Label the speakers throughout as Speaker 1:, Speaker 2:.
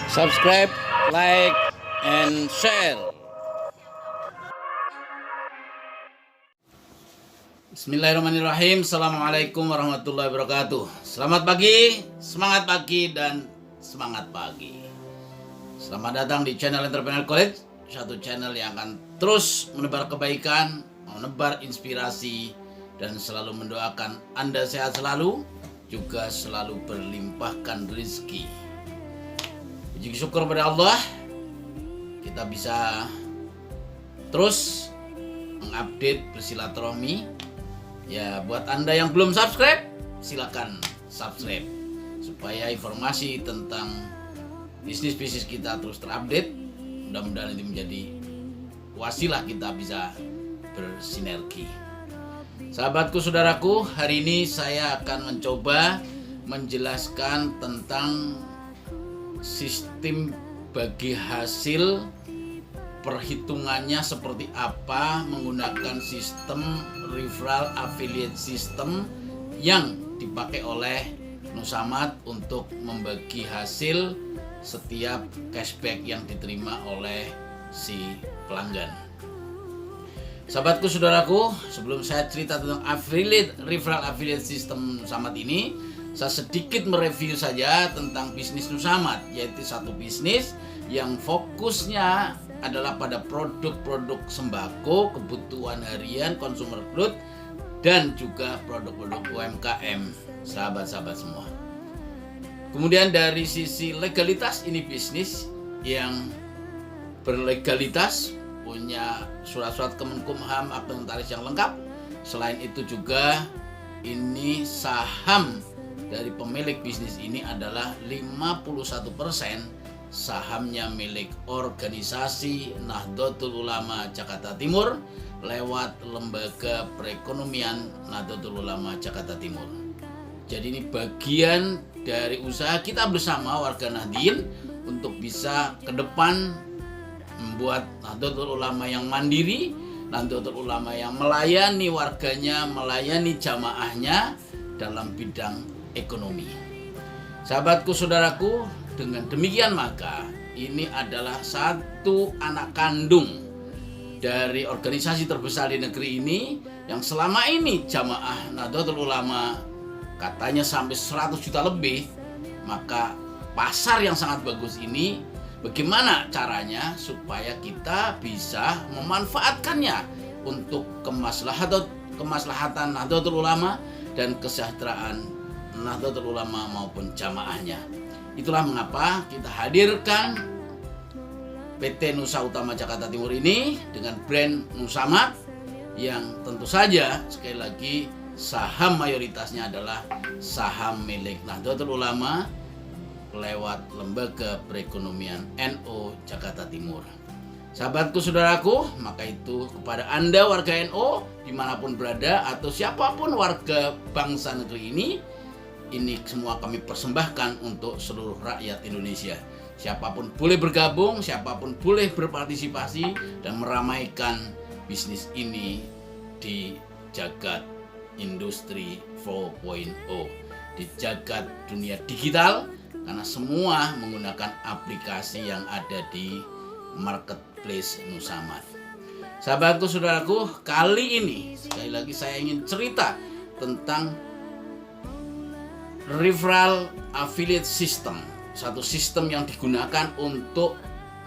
Speaker 1: Subscribe, like, and share. Bismillahirrahmanirrahim. Assalamualaikum warahmatullahi wabarakatuh. Selamat pagi, semangat pagi, dan semangat pagi. Selamat datang di channel Entrepreneur College, satu channel yang akan terus menebar kebaikan, menebar inspirasi, dan selalu mendoakan Anda sehat selalu, juga selalu berlimpahkan rezeki. Puji syukur pada Allah, kita bisa terus mengupdate bersilaturahmi. Ya, buat Anda yang belum subscribe, silakan subscribe supaya informasi tentang bisnis-bisnis kita terus terupdate. Mudah-mudahan ini menjadi wasilah kita bisa bersinergi. Sahabatku, saudaraku, hari ini saya akan mencoba menjelaskan tentang sistem bagi hasil, perhitungannya seperti apa menggunakan sistem referral affiliate system yang dipakai oleh Nusamat untuk membagi hasil setiap cashback yang diterima oleh si pelanggan. Sahabatku, saudaraku, sebelum saya cerita tentang referral affiliate system Nusamat ini, saya sedikit mereview saja tentang bisnis Nusamat, yaitu satu bisnis yang fokusnya adalah pada produk-produk sembako, kebutuhan harian, consumer good, dan juga produk-produk UMKM, sahabat-sahabat semua. Kemudian dari sisi legalitas, ini bisnis yang berlegalitas, punya surat-surat Kemenkumham, akta notaris yang lengkap. Selain itu juga ini saham dari pemilik bisnis ini adalah 51% sahamnya milik organisasi Nahdlatul Ulama Jakarta Timur lewat Lembaga Perekonomian Nahdlatul Ulama Jakarta Timur. Jadi ini bagian dari usaha kita bersama warga Nahdien untuk bisa ke depan membuat Nahdlatul Ulama yang mandiri, Nahdlatul Ulama yang melayani warganya, melayani jamaahnya dalam bidang ekonomi. Sahabatku, saudaraku, dengan demikian maka ini adalah satu anak kandung dari organisasi terbesar di negeri ini yang selama ini jamaah Nahdlatul Ulama katanya sampai 100 juta lebih. Maka pasar yang sangat bagus ini, bagaimana caranya supaya kita bisa memanfaatkannya untuk kemaslahatan Nahdlatul Ulama dan kesejahteraan Nahdlatul Ulama maupun jamaahnya. Itulah mengapa kita hadirkan PT Nusa Utama Jakarta Timur ini dengan brand Nusamat yang tentu saja sekali lagi saham mayoritasnya adalah saham milik Nahdlatul Ulama lewat Lembaga Perekonomian NU Jakarta Timur. Sahabatku, saudaraku, maka itu kepada Anda warga NU dimanapun berada atau siapapun warga bangsa negeri ini semua kami persembahkan untuk seluruh rakyat Indonesia. Siapapun boleh bergabung, siapapun boleh berpartisipasi dan meramaikan bisnis ini di jagat industri 4.0, di jagat dunia digital, karena semua menggunakan aplikasi yang ada di marketplace Nusamat. Sahabatku, saudaraku, kali ini sekali lagi saya ingin cerita tentang referral affiliate system, satu sistem yang digunakan untuk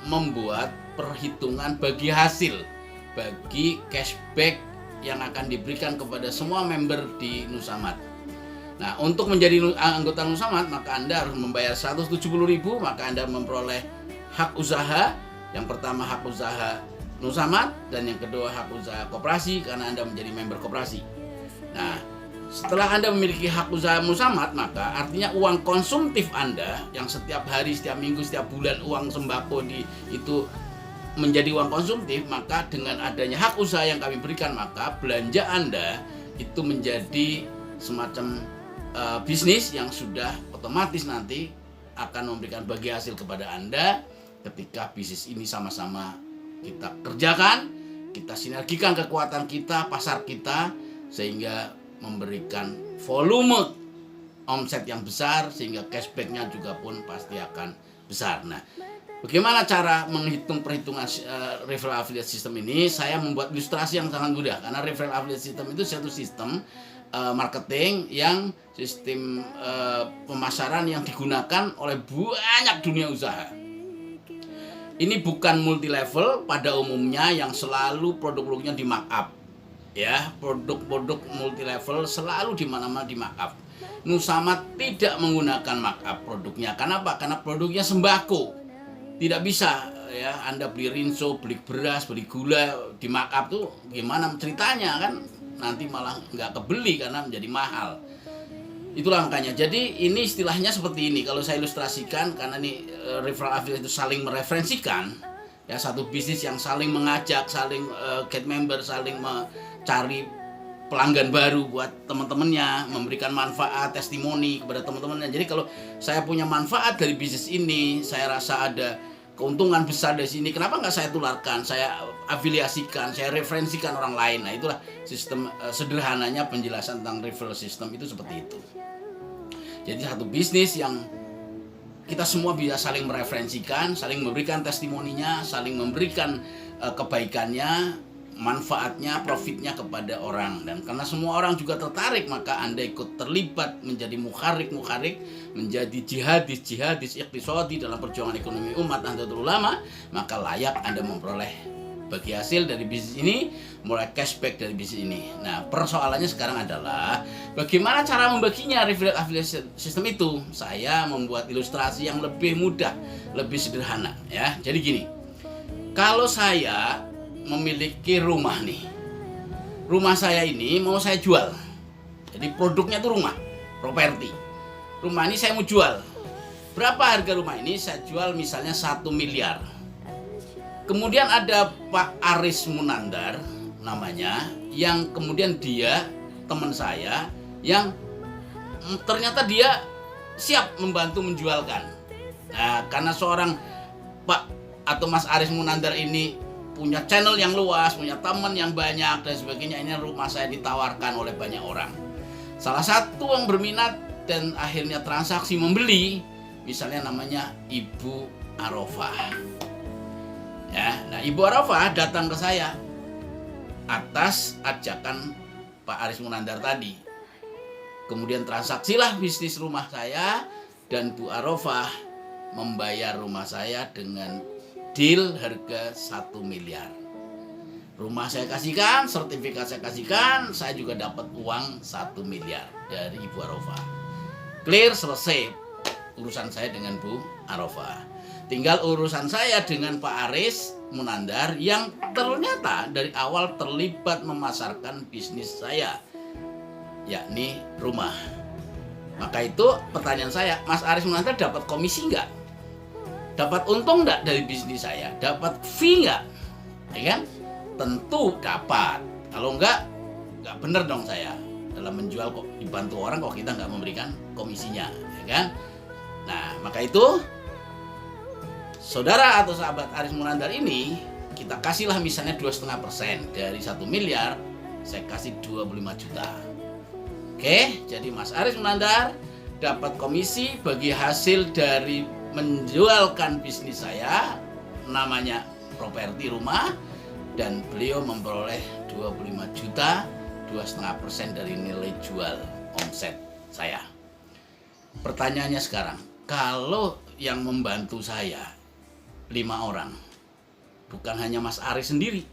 Speaker 1: membuat perhitungan bagi hasil, bagi cashback yang akan diberikan kepada semua member di Nusamat. Nah, untuk menjadi anggota Nusamat maka Anda harus membayar 170.000, maka Anda memperoleh hak usaha. Yang pertama hak usaha Nusamat, dan yang kedua hak usaha koperasi karena Anda menjadi member koperasi. Nah, setelah Anda memiliki hak usaha Nusamat, maka artinya uang konsumtif Anda yang setiap hari, setiap minggu, setiap bulan uang sembako itu menjadi uang konsumtif, maka dengan adanya hak usaha yang kami berikan, maka belanja Anda itu menjadi semacam bisnis yang sudah otomatis nanti akan memberikan bagi hasil kepada Anda ketika bisnis ini sama-sama kita kerjakan, kita sinergikan kekuatan kita, pasar kita, sehingga memberikan volume omset yang besar, sehingga cashbacknya juga pun pasti akan besar. Nah, bagaimana cara menghitung perhitungan referral affiliate system ini? Saya membuat ilustrasi yang sangat mudah, karena referral affiliate system itu satu sistem marketing yang sistem pemasaran yang digunakan oleh banyak dunia usaha. Ini bukan multi level pada umumnya yang selalu produk-produknya di markup. Ya, produk-produk multi level selalu di mana-mana di markup. Nusama tidak menggunakan markup produknya. Kenapa? Karena produknya sembako. Tidak bisa ya, Anda beli rinso, beli beras, beli gula di markup tuh gimana ceritanya kan? Nanti malah nggak kebeli karena menjadi mahal. Itulah makanya. Jadi ini istilahnya seperti ini. Kalau saya ilustrasikan, karena ini referral affiliate itu saling mereferensikan, ya, satu bisnis yang saling mengajak, saling get member, saling mencari pelanggan baru buat teman-temannya, memberikan manfaat, testimoni kepada teman-temannya. Jadi kalau saya punya manfaat dari bisnis ini, saya rasa ada keuntungan besar dari sini, kenapa nggak saya tularkan, saya afiliasikan, saya referensikan orang lain. Nah, itulah sistem sederhananya penjelasan tentang referral system itu seperti itu. Jadi satu bisnis yang kita semua bisa saling mereferensikan, saling memberikan testimoninya, saling memberikan kebaikannya, manfaatnya, profitnya kepada orang. Dan karena semua orang juga tertarik, maka Anda ikut terlibat menjadi mukharik, menjadi jihadis iqtisadi dalam perjuangan ekonomi umat Nahdlatul Ulama, maka layak Anda memperoleh bagi hasil dari bisnis ini, mulai cashback dari bisnis ini. Nah, persoalannya sekarang adalah bagaimana cara membaginya referral affiliate system itu. Saya membuat ilustrasi yang lebih mudah, lebih sederhana ya. Jadi gini, kalau saya memiliki rumah nih, rumah saya ini mau saya jual. Jadi produknya itu rumah, properti. Rumah ini saya mau jual. Berapa harga rumah ini? Saya jual misalnya 1 miliar. Kemudian ada Pak Aris Munandar namanya, yang kemudian dia teman saya yang ternyata dia siap membantu menjualkan. Nah, karena seorang Pak atau Mas Aris Munandar ini punya channel yang luas, punya teman yang banyak dan sebagainya, ini rumah saya ditawarkan oleh banyak orang. Salah satu yang berminat dan akhirnya transaksi membeli, misalnya namanya Ibu Arofah. Ya, nah Ibu Arofah datang ke saya atas ajakan Pak Aris Munandar tadi. Kemudian transaksilah bisnis rumah saya dan Bu Arofah membayar rumah saya dengan deal harga 1 miliar. Rumah saya kasihkan, sertifikat saya kasihkan, saya juga dapat uang 1 miliar dari Ibu Arofah. Clear, selesai urusan saya dengan Bu Arofah. Tinggal urusan saya dengan Pak Aris Munandar yang ternyata dari awal terlibat memasarkan bisnis saya, yakni rumah. Maka itu pertanyaan saya, Mas Aris Munandar dapat komisi nggak? Dapat untung nggak dari bisnis saya? Dapat fee nggak? Ya kan? Tentu dapat. Kalau nggak bener dong saya dalam menjual, kok dibantu orang kok kita nggak memberikan komisinya, ya kan? Nah, maka itu saudara atau sahabat Aris Munandar ini, kita kasihlah misalnya 2,5% dari 1 miliar, saya kasih 25 juta. Oke, jadi Mas Aris Munandar dapat komisi bagi hasil dari menjualkan bisnis saya, namanya properti rumah, dan beliau memperoleh 25 juta, 2,5% dari nilai jual omset saya. Pertanyaannya sekarang, kalau yang membantu saya 5 orang, bukan hanya Mas Aris sendiri,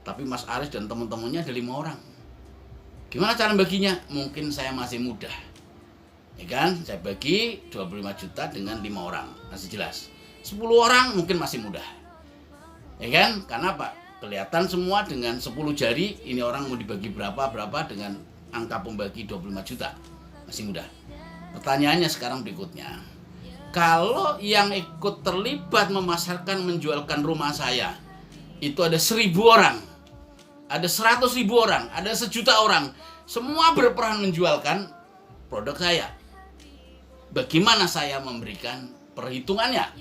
Speaker 1: tapi Mas Aris dan teman-temannya ada 5 orang. Gimana cara baginya? Mungkin saya masih muda, ya kan? Saya bagi 25 juta dengan 5 orang, masih jelas. 10 orang mungkin masih mudah, ya kan? Karena apa? Kelihatan semua dengan 10 jari, ini orang mau dibagi berapa dengan angka pembagi 25 juta, masih mudah. Pertanyaannya sekarang berikutnya, kalau yang ikut terlibat memasarkan menjualkan rumah saya itu ada 1.000 orang, ada 100.000 orang, ada 1 juta orang, semua berperan menjualkan produk saya. Bagaimana saya memberikan perhitungannya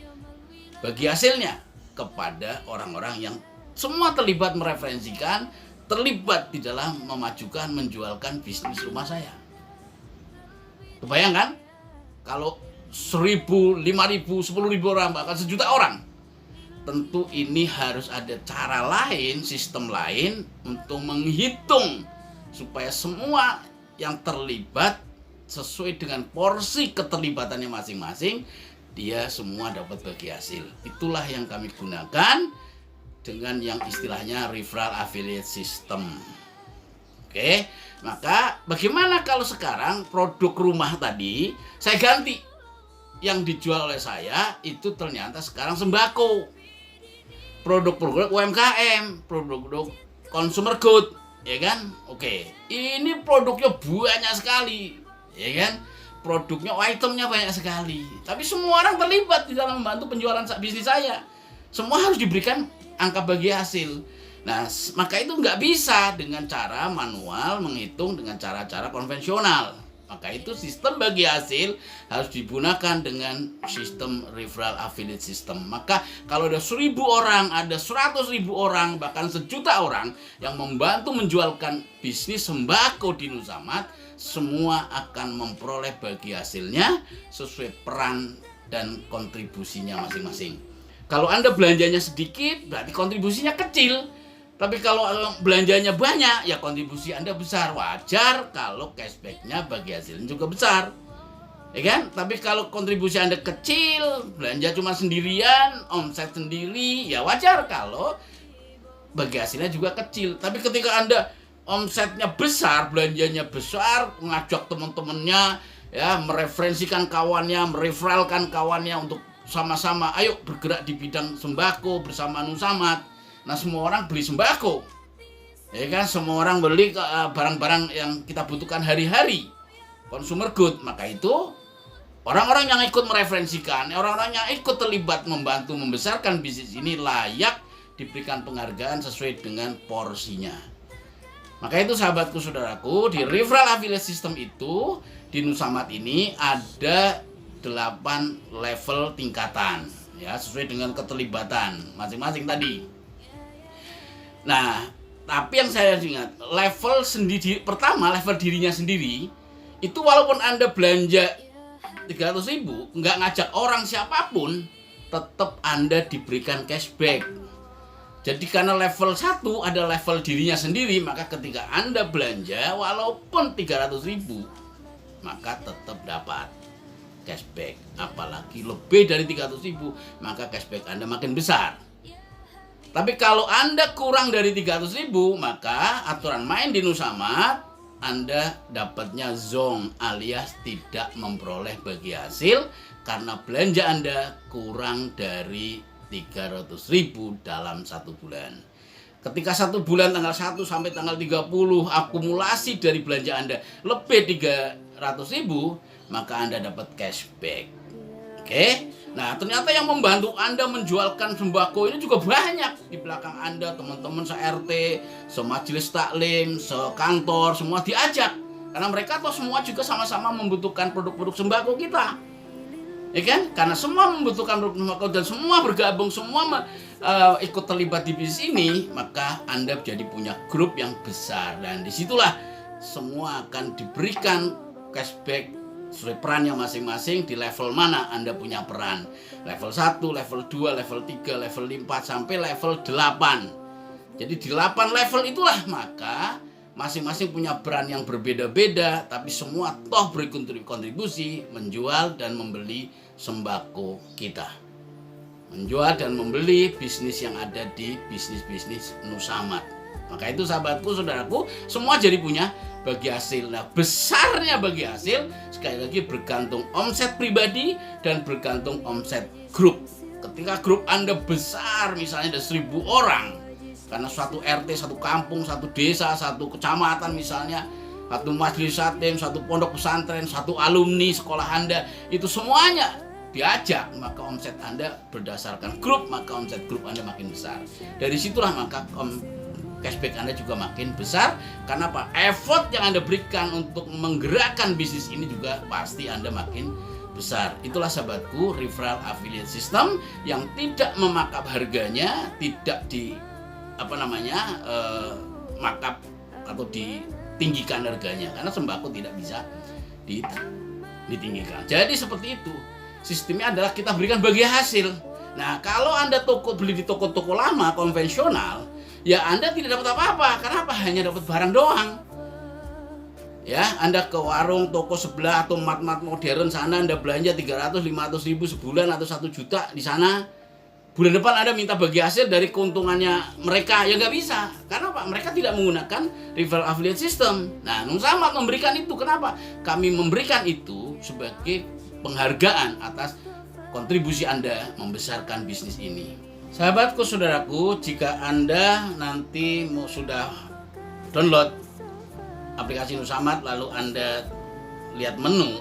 Speaker 1: bagi hasilnya kepada orang-orang yang semua terlibat mereferensikan, terlibat di dalam memajukan menjualkan bisnis rumah saya? Kebayang kan? Kalau 1.000, 5.000, 10.000 orang, bahkan 1.000.000 orang. Tentu ini harus ada cara lain, sistem lain untuk menghitung supaya semua yang terlibat sesuai dengan porsi keterlibatannya masing-masing, dia semua dapat bagi hasil. Itulah yang kami gunakan dengan yang istilahnya referral affiliate system. Oke, maka bagaimana kalau sekarang produk rumah tadi saya ganti? Yang dijual oleh saya itu ternyata sekarang sembako, produk-produk UMKM, produk-produk consumer good, ya kan? Oke, ini produknya banyak sekali, ya kan? Produknya, itemnya banyak sekali, tapi semua orang terlibat di dalam membantu penjualan bisnis saya. Semua harus diberikan angka bagi hasil. Nah, maka itu nggak bisa dengan cara manual menghitung dengan cara-cara konvensional. Maka itu sistem bagi hasil harus digunakan dengan sistem referral affiliate system. Maka kalau ada 1.000 orang, ada 100.000 orang, bahkan 1.000.000 orang yang membantu menjualkan bisnis sembako di Nusamat, semua akan memperoleh bagi hasilnya sesuai peran dan kontribusinya masing-masing. Kalau Anda belanjanya sedikit, berarti kontribusinya kecil. Tapi kalau belanjanya banyak, ya kontribusi Anda besar. Wajar kalau cashback-nya bagi hasilnya juga besar, ya kan? Tapi kalau kontribusi Anda kecil, belanja cuma sendirian, omset sendiri, ya wajar kalau bagi hasilnya juga kecil. Tapi ketika Anda omsetnya besar, belanjanya besar, ngajak teman-temannya, ya, mereferensikan kawannya, mereferalkan kawannya untuk sama-sama, ayo bergerak di bidang sembako bersama Nusamat. Nah, semua orang beli sembako, ya kan? Semua orang beli barang-barang yang kita butuhkan hari-hari, consumer good. Maka itu orang-orang yang ikut mereferensikan, orang-orang yang ikut terlibat membantu membesarkan bisnis ini layak diberikan penghargaan sesuai dengan porsinya. Maka itu sahabatku, saudaraku, di referral affiliate system itu di Nusamat ini ada 8 level tingkatan, ya, sesuai dengan keterlibatan masing-masing tadi. Nah, tapi yang saya ingat, level sendiri pertama, level dirinya sendiri, itu walaupun Anda belanja 300.000, nggak ngajak orang siapapun, tetap Anda diberikan cashback. Jadi karena level 1 ada level dirinya sendiri, maka ketika Anda belanja walaupun 300.000, maka tetap dapat cashback. Apalagi lebih dari 300.000, maka cashback Anda makin besar. Tapi kalau Anda kurang dari 300.000, maka aturan main di Nusamat, Anda dapatnya zong alias tidak memperoleh bagi hasil karena belanja Anda kurang dari 300.000 dalam 1 bulan. Ketika 1 bulan tanggal 1 sampai tanggal 30 akumulasi dari belanja Anda lebih 300.000, maka Anda dapat cashback. Oke? Nah, ternyata yang membantu Anda menjualkan sembako ini juga banyak di belakang Anda, teman-teman se-RT, se-majelis taklim, se-kantor, semua diajak. Karena mereka tuh semua juga sama-sama membutuhkan produk-produk sembako kita. Ya kan? Karena semua membutuhkan produk sembako dan semua bergabung, semua ikut terlibat di bisnis ini, maka Anda jadi punya grup yang besar. Dan disitulah semua akan diberikan cashback sesuai perannya masing-masing. Di level mana Anda punya peran, level 1, level 2, level 3, level 4 sampai level 8. Jadi di 8 level itulah maka masing-masing punya peran yang berbeda-beda, tapi semua toh berkontribusi menjual dan membeli sembako kita, menjual dan membeli bisnis yang ada di bisnis-bisnis Nusamat. Maka itu sahabatku, saudaraku, semua jadi punya bagi hasil. Nah, besarnya bagi hasil sekali lagi bergantung omset pribadi dan bergantung omset grup. Ketika grup Anda besar, misalnya ada 1.000 orang, karena suatu RT, satu kampung, satu desa, satu kecamatan misalnya, satu majelis taklim, satu pondok pesantren, satu alumni sekolah Anda, itu semuanya diajak, maka omset Anda berdasarkan grup, maka omset grup Anda makin besar. Dari situlah maka cashback Anda juga makin besar. Karena apa? Effort yang Anda berikan untuk menggerakkan bisnis ini juga pasti Anda makin besar. Itulah sahabatku, referral affiliate system yang tidak memakap harganya, tidak markup atau ditinggikan harganya, karena sembako tidak bisa ditinggikan. Jadi seperti itu. sistemnya adalah kita berikan bagi hasil. Nah, kalau Anda beli di toko-toko lama konvensional, ya Anda tidak dapat apa-apa. Kenapa? Hanya dapat barang doang. Ya, Anda ke warung toko sebelah atau mart-mart modern sana Anda belanja 300, 500 ribu sebulan atau 1 juta di sana. Bulan depan Anda minta bagi hasil dari keuntungannya mereka, ya nggak bisa. Karena apa? Mereka tidak menggunakan referral affiliate system. Nah, Nusamat memberikan itu. Kenapa? Kami memberikan itu sebagai penghargaan atas kontribusi Anda membesarkan bisnis ini. Sahabatku, saudaraku, jika Anda nanti sudah download aplikasi Nusamat lalu Anda lihat menu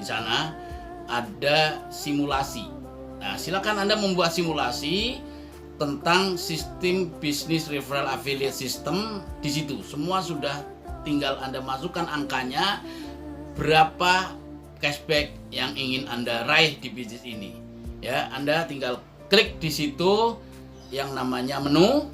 Speaker 1: di sana ada simulasi. Nah, silakan Anda membuat simulasi tentang sistem bisnis referral affiliate system di situ. Semua sudah tinggal Anda masukkan angkanya, berapa cashback yang ingin Anda raih di bisnis ini. Ya, Anda tinggal klik di situ yang namanya menu.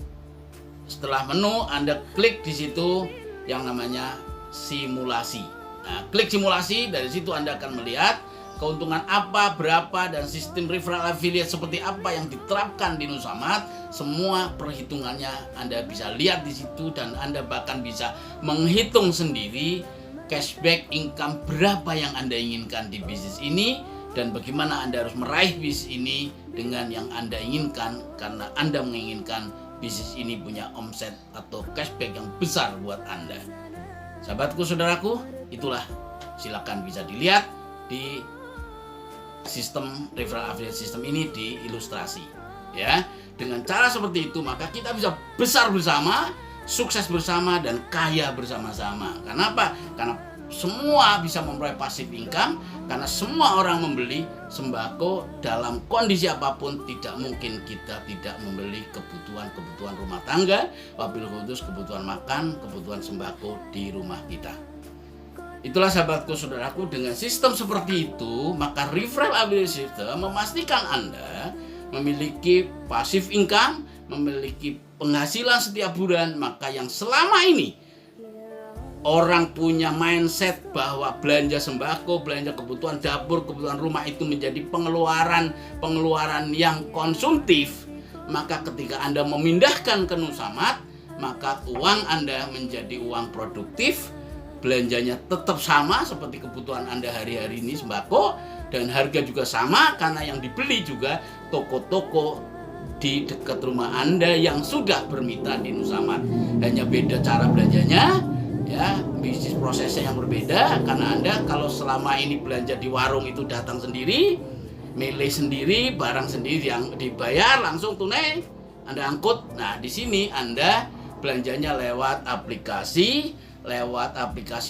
Speaker 1: Setelah menu, Anda klik di situ yang namanya simulasi. Nah, klik simulasi, dari situ Anda akan melihat keuntungan apa, berapa, dan sistem referral affiliate seperti apa yang diterapkan di Nusamat. Semua perhitungannya Anda bisa lihat di situ dan Anda bahkan bisa menghitung sendiri cashback income berapa yang Anda inginkan di bisnis ini dan bagaimana Anda harus meraih bisnis ini dengan yang Anda inginkan karena Anda menginginkan bisnis ini punya omset atau cashback yang besar buat Anda. Sahabatku, saudaraku, itulah silakan bisa dilihat di sistem referral affiliate system ini di ilustrasi. Ya, dengan cara seperti itu maka kita bisa besar bersama, sukses bersama, dan kaya bersama-sama. Kenapa? Karena semua bisa memperoleh passive income, karena semua orang membeli sembako dalam kondisi apapun. Tidak mungkin kita tidak membeli kebutuhan rumah tangga, wabil khusus kebutuhan makan, kebutuhan sembako di rumah kita. Itulah sahabatku, saudaraku, dengan sistem seperti itu maka referral affiliate system memastikan Anda memiliki passive income, memiliki penghasilan setiap bulan. Maka yang selama ini orang punya mindset bahwa belanja sembako, belanja kebutuhan dapur, kebutuhan rumah itu menjadi pengeluaran yang konsumtif, maka ketika Anda memindahkan ke Nusamat, maka uang Anda menjadi uang produktif. Belanjanya tetap sama seperti kebutuhan Anda hari-hari ini sembako, dan harga juga sama karena yang dibeli juga toko-toko di dekat rumah Anda yang sudah bermitra di Nusamat. Hanya beda cara belanjanya, ya, bisnis prosesnya yang berbeda karena Anda kalau selama ini belanja di warung itu datang sendiri, milih sendiri, barang sendiri yang dibayar langsung tunai, Anda angkut. Nah, di sini Anda belanjanya lewat aplikasi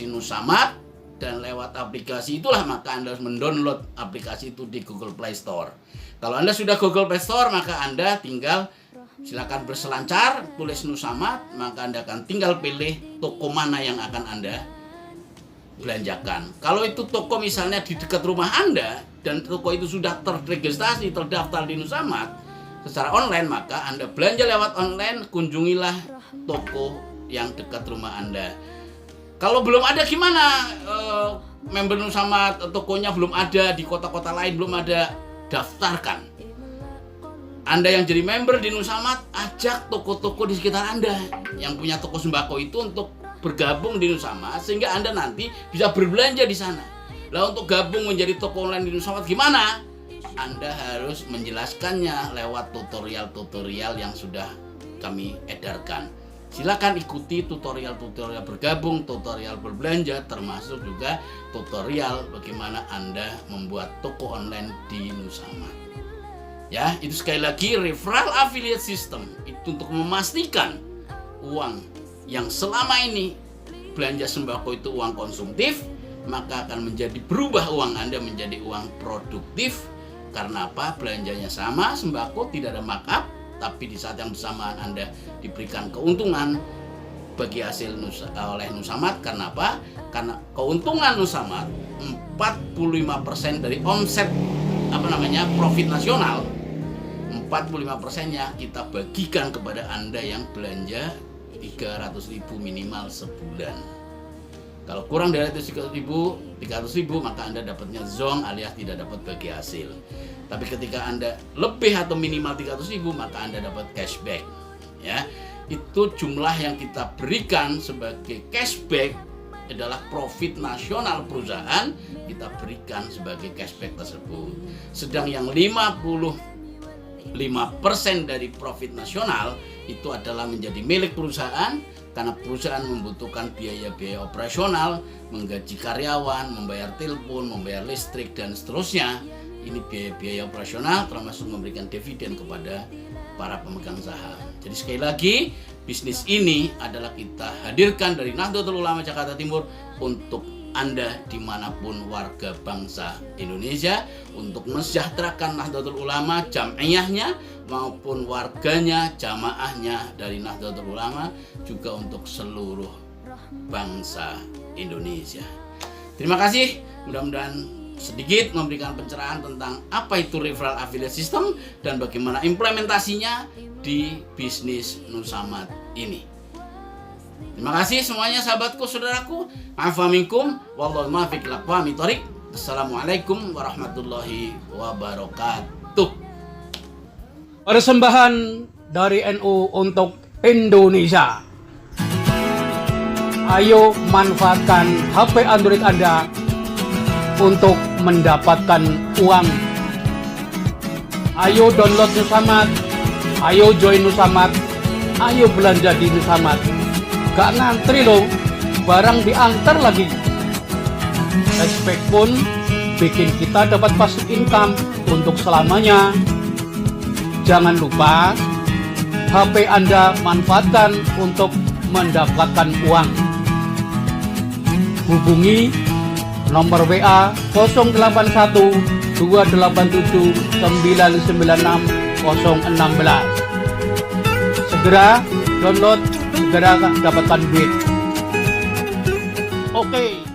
Speaker 1: Nusamat, dan lewat aplikasi itulah maka Anda harus mendownload aplikasi itu di Google Play Store. Kalau Anda sudah Google Play Store maka Anda tinggal silakan berselancar, tulis Nusamat, maka Anda akan tinggal pilih toko mana yang akan Anda belanjakan. Kalau itu toko misalnya di dekat rumah Anda dan toko itu sudah terregistrasi, terdaftar di Nusamat secara online, maka Anda belanja lewat online, kunjungilah toko yang dekat rumah Anda. Kalau belum ada gimana? Member Nusamat tokonya belum ada, di kota-kota lain belum ada, daftarkan. Anda yang jadi member di Nusamat, ajak toko-toko di sekitar Anda yang punya toko sembako itu untuk bergabung di Nusamat sehingga Anda nanti bisa berbelanja di sana. Lah, untuk gabung menjadi toko online di Nusamat gimana? Anda harus menjelaskannya lewat tutorial-tutorial yang sudah kami edarkan. Silakan ikuti tutorial-tutorial bergabung, tutorial berbelanja, termasuk juga tutorial bagaimana Anda membuat toko online di Nusamat. Ya, itu sekali lagi referral affiliate system itu untuk memastikan uang yang selama ini belanja sembako itu uang konsumtif, maka akan menjadi berubah uang Anda menjadi uang produktif. Karena apa? Belanjanya sama, sembako tidak ada markup, tapi di saat yang bersamaan Anda diberikan keuntungan bagi hasil oleh Nusamat. Karena apa? Karena keuntungan Nusamat 45% dari omset profit nasional, 45%-nya kita bagikan kepada Anda yang belanja 300.000 minimal sebulan. Kalau kurang dari 300.000 maka Anda dapatnya zonk alias tidak dapat bagi hasil. Tapi ketika Anda lebih atau minimal 300.000 maka Anda dapat cashback. Ya, itu jumlah yang kita berikan sebagai cashback adalah profit nasional perusahaan, kita berikan sebagai cashback tersebut. Sedang yang 55% dari profit nasional itu adalah menjadi milik perusahaan, karena perusahaan membutuhkan biaya-biaya operasional, menggaji karyawan, membayar telepon, membayar listrik, dan seterusnya. Ini biaya-biaya operasional termasuk memberikan dividen kepada para pemegang saham. Jadi sekali lagi, bisnis ini adalah kita hadirkan dari Nahdlatul Ulama Jakarta Timur untuk Anda dimanapun warga bangsa Indonesia, untuk mensejahterakan Nahdlatul Ulama jam'iyahnya maupun warganya, jamaahnya dari Nahdlatul Ulama, juga untuk seluruh bangsa Indonesia. Terima kasih, mudah-mudahan sedikit memberikan pencerahan tentang apa itu referral affiliate system dan bagaimana implementasinya di bisnis Nusamat ini. Terima kasih semuanya sahabatku, saudaraku. Ma'afa minkum, wallahu muwaffiq ila aqwamit thoriq. Assalamualaikum warahmatullahi wabarakatuh.
Speaker 2: Persembahan dari NU untuk Indonesia. Ayo manfaatkan HP Android Anda untuk mendapatkan uang. Ayo download Nusamat, ayo join Nusamat, ayo belanja di Nusamat. Gak ngantri loh, barang diantar lagi. Cashback pun bikin kita dapat passive income untuk selamanya. Jangan lupa, HP Anda manfaatkan untuk mendapatkan uang. Hubungi nomor WA 081 287 996 016. Segera download, segera dapatkan duit. Oke.